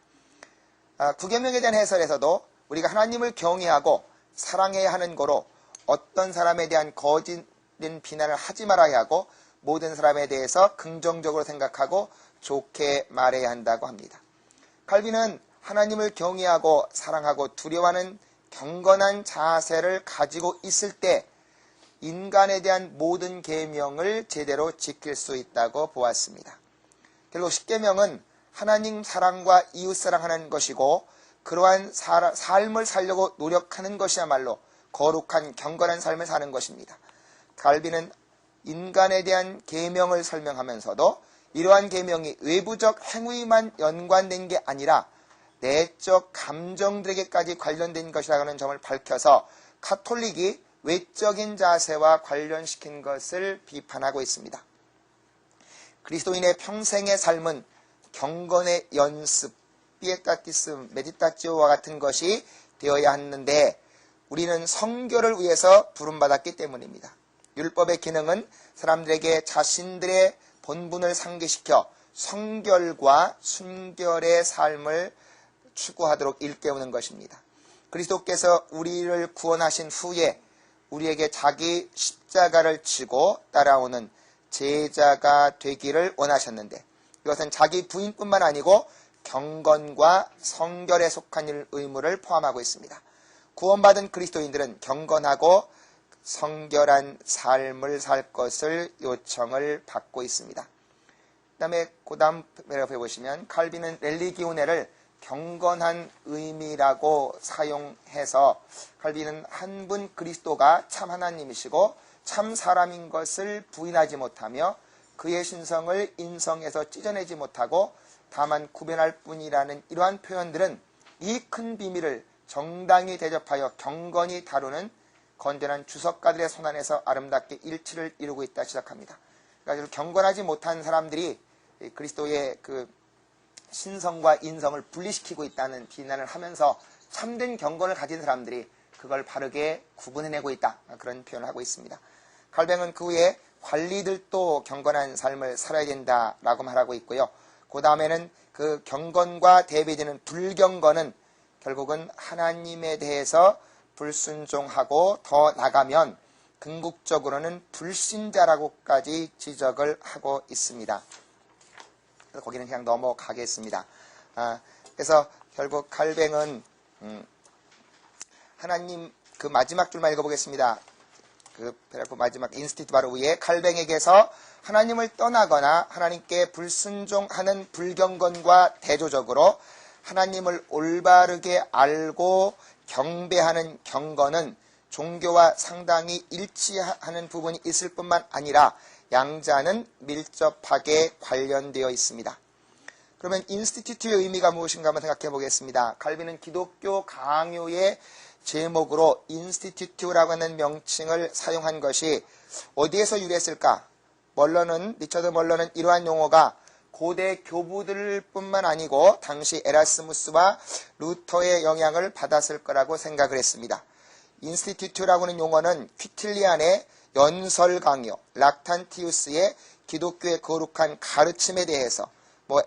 S1: 9계명에 대한 해설에서도 우리가 하나님을 경외하고 사랑해야 하는 거로 어떤 사람에 대한 거짓된 비난을 하지 말아야 하고 모든 사람에 대해서 긍정적으로 생각하고 좋게 말해야 한다고 합니다. 칼빈은 하나님을 경외하고 사랑하고 두려워하는 경건한 자세를 가지고 있을 때 인간에 대한 모든 계명을 제대로 지킬 수 있다고 보았습니다. 결국 10계명은 하나님 사랑과 이웃 사랑하는 것이고 그러한 삶을 살려고 노력하는 것이야말로 거룩한 경건한 삶을 사는 것입니다. 갈빈은 인간에 대한 계명을 설명하면서도 이러한 계명이 외부적 행위만 연관된 게 아니라 내적 감정들에게까지 관련된 것이라는 점을 밝혀서 카톨릭이 외적인 자세와 관련시킨 것을 비판하고 있습니다. 그리스도인의 평생의 삶은 경건의 연습, 피에타티스, 메디타치오와 같은 것이 되어야 하는데 우리는 성결을 위해서 부름받았기 때문입니다. 율법의 기능은 사람들에게 자신들의 본분을 상기시켜 성결과 순결의 삶을 추구하도록 일깨우는 것입니다. 그리스도께서 우리를 구원하신 후에 우리에게 자기 십자가를 지고 따라오는 제자가 되기를 원하셨는데 이것은 자기 부인뿐만 아니고 경건과 성결에 속한 의무를 포함하고 있습니다. 구원받은 그리스도인들은 경건하고 성결한 삶을 살 것을 요청을 받고 있습니다. 그 다음 패러그래프에 보시면 칼빈은 렐리기오네를 경건한 의미라고 사용해서 칼빈은 한 분 그리스도가 참 하나님이시고 참 사람인 것을 부인하지 못하며 그의 신성을 인성에서 찢어내지 못하고 다만 구별할 뿐이라는 이러한 표현들은 이 큰 비밀을 정당히 대접하여 경건히 다루는 건전한 주석가들의 손 안에서 아름답게 일치를 이루고 있다 시작합니다. 그러니까 경건하지 못한 사람들이 그리스도의 그 신성과 인성을 분리시키고 있다는 비난을 하면서 참된 경건을 가진 사람들이 그걸 바르게 구분해내고 있다. 그런 표현을 하고 있습니다. 칼뱅은 그 후에 관리들도 경건한 삶을 살아야 된다라고 말하고 있고요. 그 다음에는 그 경건과 대비되는 불경건은 결국은 하나님에 대해서 불순종하고 더 나가면 궁극적으로는 불신자라고까지 지적을 하고 있습니다. 그래서 거기는 그냥 넘어가겠습니다. 그래서 결국 칼뱅은 하나님 그 마지막 줄만 읽어보겠습니다. 그 패러그래프 마지막 인스티튜트 바로 위에 칼뱅에게서 하나님을 떠나거나 하나님께 불순종하는 불경건과 대조적으로 하나님을 올바르게 알고 경배하는 경건은 종교와 상당히 일치하는 부분이 있을 뿐만 아니라 양자는 밀접하게 관련되어 있습니다. 그러면 인스티튜트의 의미가 무엇인가 한번 생각해 보겠습니다. 칼빈은 기독교 강요의 제목으로 인스티튜트라고 하는 명칭을 사용한 것이 어디에서 유래했을까? 리처드 멀러는 이러한 용어가 고대 교부들 뿐만 아니고 당시 에라스무스와 루터의 영향을 받았을 거라고 생각을 했습니다. 인스티튜트라고 하는 용어는 퀴틸리안의 연설 강요, 락탄티우스의 기독교의 거룩한 가르침에 대해서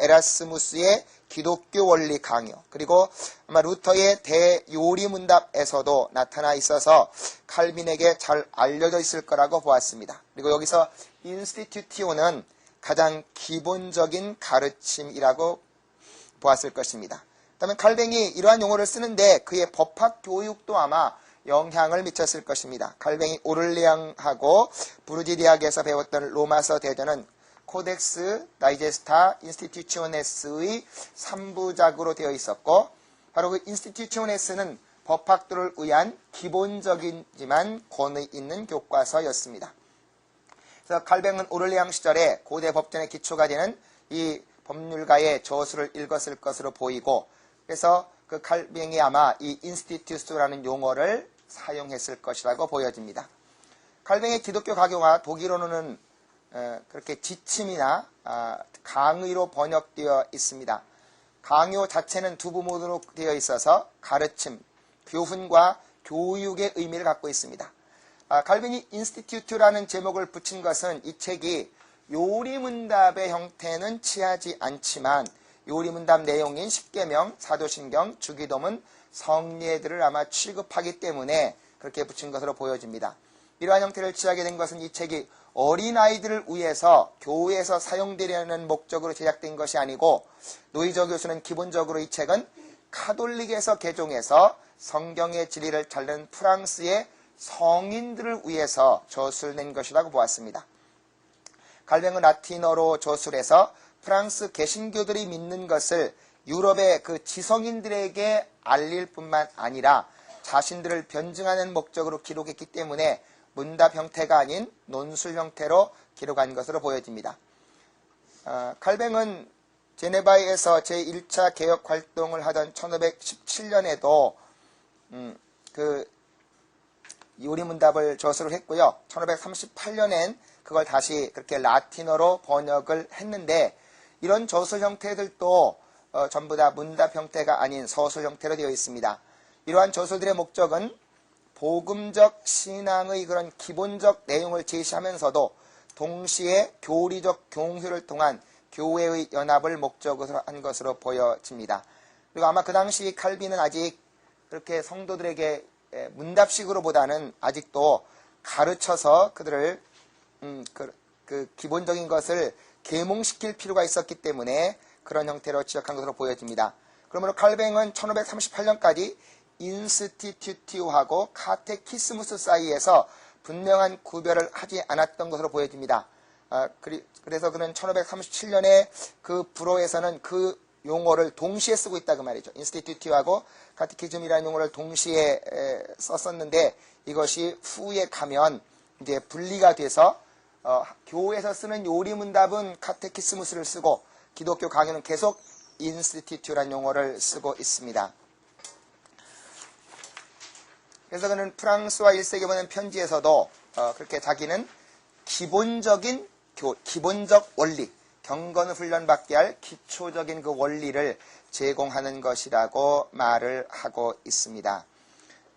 S1: 에라스무스의 기독교 원리 강요, 그리고 아마 루터의 대요리문답에서도 나타나 있어서 칼빈에게 잘 알려져 있을 거라고 보았습니다. 그리고 여기서 인스티튜티오는 가장 기본적인 가르침이라고 보았을 것입니다. 그다음에 칼뱅이 이러한 용어를 쓰는데 그의 법학 교육도 아마 영향을 미쳤을 것입니다. 칼뱅이 오를리앙하고 부르지 대학에서 배웠던 로마서 대전은 코덱스 다이제스타 인스티튜치오네스의 3부작으로 되어 있었고, 바로 그 인스티튜치오네스는 법학도를 위한 기본적이지만 권위 있는 교과서였습니다. 그래서 칼뱅은 오를리앙 시절에 고대 법전의 기초가 되는 이 법률가의 저수를 읽었을 것으로 보이고, 그래서 그 칼뱅이 아마 이 인스티튜스라는 용어를 사용했을 것이라고 보여집니다. 칼뱅의 기독교 가교가 독일어로는 그렇게 지침이나 강의로 번역되어 있습니다. 강요 자체는 두 부분으로 되어 있어서 가르침, 교훈과 교육의 의미를 갖고 있습니다. 칼빈이 인스티튜트라는 제목을 붙인 것은 이 책이 요리문답의 형태는 취하지 않지만 요리문답 내용인 십계명, 사도신경, 주기도문, 성례들을 아마 취급하기 때문에 그렇게 붙인 것으로 보여집니다. 이러한 형태를 취하게 된 것은 이 책이 어린아이들을 위해서 교회에서 사용되려는 목적으로 제작된 것이 아니고, 노이저 교수는 기본적으로 이 책은 카톨릭에서 개종해서 성경의 진리를 찾는 프랑스의 성인들을 위해서 저술을 낸 것이라고 보았습니다. 칼뱅은 라틴어로 저술해서 프랑스 개신교들이 믿는 것을 유럽의 그 지성인들에게 알릴 뿐만 아니라 자신들을 변증하는 목적으로 기록했기 때문에 문답 형태가 아닌 논술 형태로 기록한 것으로 보여집니다. 칼뱅은 제네바에서 제1차 개혁 활동을 하던 1517년에도 그 요리문답을 저술을 했고요. 1538년엔 그걸 다시 그렇게 라틴어로 번역을 했는데, 이런 저술 형태들도 전부 다 문답 형태가 아닌 서술 형태로 되어 있습니다. 이러한 저술들의 목적은 복음적 신앙의 그런 기본적 내용을 제시하면서도 동시에 교리적 교훈을 통한 교회의 연합을 목적으로 한 것으로 보여집니다. 그리고 아마 그 당시 칼빈은 아직 그렇게 성도들에게 문답식으로 보다는 아직도 가르쳐서 그들을 그 기본적인 것을 계몽시킬 필요가 있었기 때문에 그런 형태로 지적한 것으로 보여집니다. 그러므로 칼뱅은 1538년까지 인스티튜티오하고 카테키스무스 사이에서 분명한 구별을 하지 않았던 것으로 보여집니다. 그래서 그는 1537년에 그 불어에서는 그 용어를 동시에 쓰고 있다 그 말이죠. 인스티튜티오하고 카테키즘이라는 용어를 동시에 썼었는데, 이것이 후에 가면 이제 분리가 돼서 교회에서 쓰는 요리문답은 카테키스무스를 쓰고 기독교 강요는 계속 인스티튜라는 용어를 쓰고 있습니다. 그래서 그는 프랑스와 1세기 보낸 편지에서도 그렇게 자기는 기본적 원리, 경건 훈련받게 할 기초적인 그 원리를 제공하는 것이라고 말을 하고 있습니다.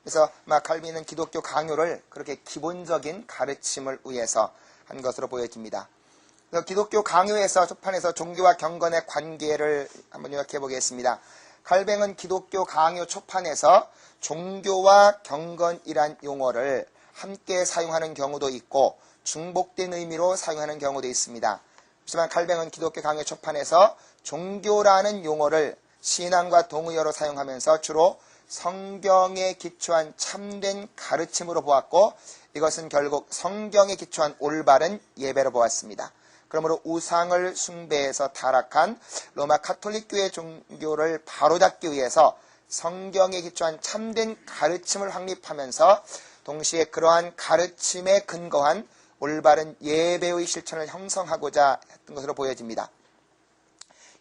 S1: 그래서 칼빈은 기독교 강요를 그렇게 기본적인 가르침을 위해서 한 것으로 보여집니다. 그래서 기독교 강요에서 초판에서 종교와 경건의 관계를 한번 요약해 보겠습니다. 칼뱅은 기독교 강요 초판에서 종교와 경건이란 용어를 함께 사용하는 경우도 있고 중복된 의미로 사용하는 경우도 있습니다. 하지만 칼뱅은 기독교 강요 초판에서 종교라는 용어를 신앙과 동의어로 사용하면서 주로 성경에 기초한 참된 가르침으로 보았고, 이것은 결국 성경에 기초한 올바른 예배로 보았습니다. 그러므로 우상을 숭배해서 타락한 로마 카톨릭 교회 종교를 바로잡기 위해서 성경에 기초한 참된 가르침을 확립하면서 동시에 그러한 가르침에 근거한 올바른 예배의 실천을 형성하고자 했던 것으로 보여집니다.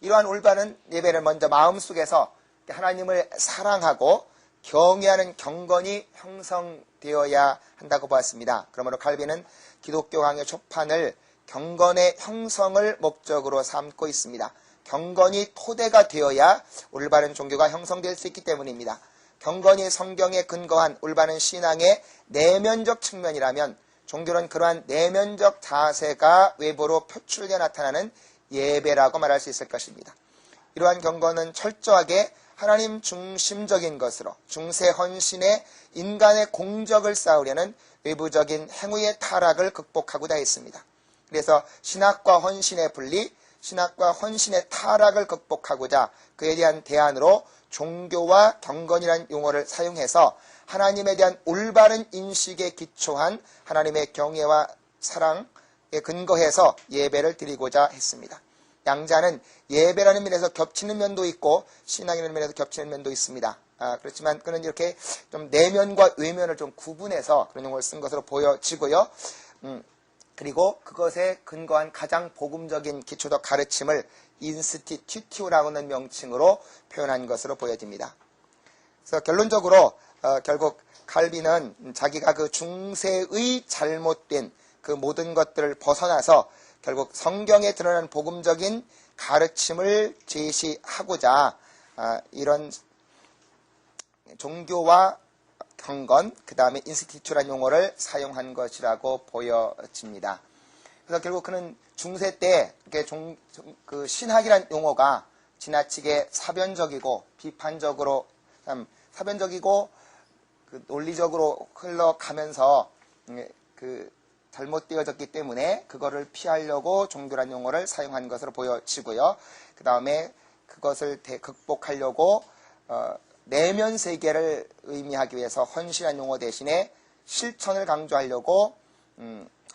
S1: 이러한 올바른 예배를 먼저 마음속에서 하나님을 사랑하고 경외하는 경건이 형성되어야 한다고 보았습니다. 그러므로 칼빈은 기독교 강요 초판을 경건의 형성을 목적으로 삼고 있습니다. 경건이 토대가 되어야 올바른 종교가 형성될 수 있기 때문입니다. 경건이 성경에 근거한 올바른 신앙의 내면적 측면이라면 종교는 그러한 내면적 자세가 외부로 표출되어 나타나는 예배라고 말할 수 있을 것입니다. 이러한 경건은 철저하게 하나님 중심적인 것으로 중세 헌신의 인간의 공적을 쌓으려는 외부적인 행위의 타락을 극복하고자 했습니다. 그래서 신학과 헌신의 분리, 신학과 헌신의 타락을 극복하고자 그에 대한 대안으로 종교와 경건이라는 용어를 사용해서 하나님에 대한 올바른 인식에 기초한 하나님의 경외와 사랑에 근거해서 예배를 드리고자 했습니다. 양자는 예배라는 면에서 겹치는 면도 있고 신앙이라는 면에서 겹치는 면도 있습니다. 그렇지만 그는 이렇게 좀 내면과 외면을 좀 구분해서 그런 용어를 쓴 것으로 보여지고요. 그리고 그것에 근거한 가장 복음적인 기초적 가르침을 인스티튜티오라고 하는 명칭으로 표현한 것으로 보여집니다. 그래서 결론적으로 결국 칼빈은 자기가 그 중세의 잘못된 그 모든 것들을 벗어나서 결국 성경에 드러난 복음적인 가르침을 제시하고자 이런 종교와 경건, 그 다음에 인스티튜라는 용어를 사용한 것이라고 보여집니다. 그래서 결국 그는 중세 때 그 신학이라는 용어가 지나치게 사변적이고 비판적으로 사변적이고 그 논리적으로 흘러가면서 그 잘못되어졌기 때문에 그거를 피하려고 종교라는 용어를 사용한 것으로 보여지고요. 그 다음에 그것을 극복하려고 내면 세계를 의미하기 위해서 헌신이라는 용어 대신에 실천을 강조하려고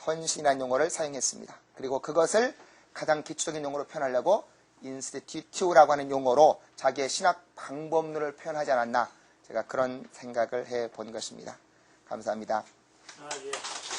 S1: 헌신이라는 용어를 사용했습니다. 그리고 그것을 가장 기초적인 용어로 표현하려고 인스티튜라고 하는 용어로 자기의 신학 방법론을 표현하지 않았나, 제가 그런 생각을 해본 것입니다. 감사합니다.
S2: 예.